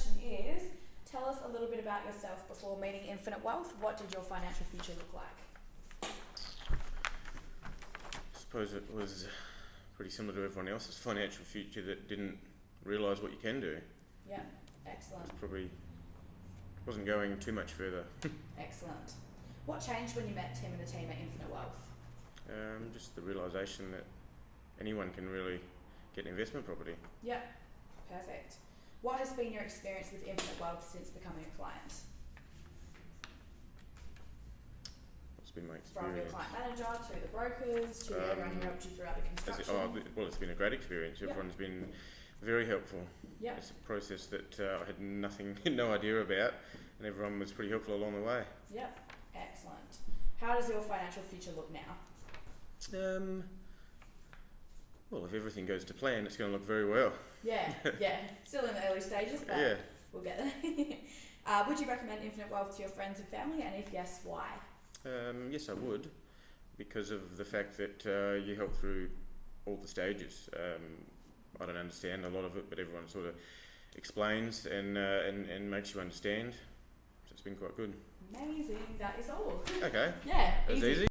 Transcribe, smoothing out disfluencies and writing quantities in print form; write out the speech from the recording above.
question is, tell us a little bit about yourself before meeting Infinite Wealth. What did your financial future look like? I suppose it was pretty similar to everyone else's financial future that didn't realise what you can do. Yeah, excellent. It probably wasn't going too much further. Excellent. What changed when you met Tim and the team at Infinite Wealth? Just the realisation that anyone can really get an investment property. Yeah, perfect. What has been your experience with Infinite Wealth since becoming a client? What's been my From your experience? client manager to the brokers to everyone who helped you throughout the construction. Well, it's been a great experience. Yep. Everyone's been very helpful. Yeah. It's a process that I had no idea about, and everyone was pretty helpful along the way. Yep. Excellent. How does your financial future look now? Well, if everything goes to plan, it's going to look very well. Yeah. Still in the early stages, but Yeah. we'll get there. Would you recommend Infinite Wealth to your friends and family, and if yes, why? Yes, I would, because of the fact that you help through all the stages. I don't understand a lot of it, but everyone sort of explains and makes you understand. So it's been quite good. Amazing. That is all. Okay. Yeah. That was easy.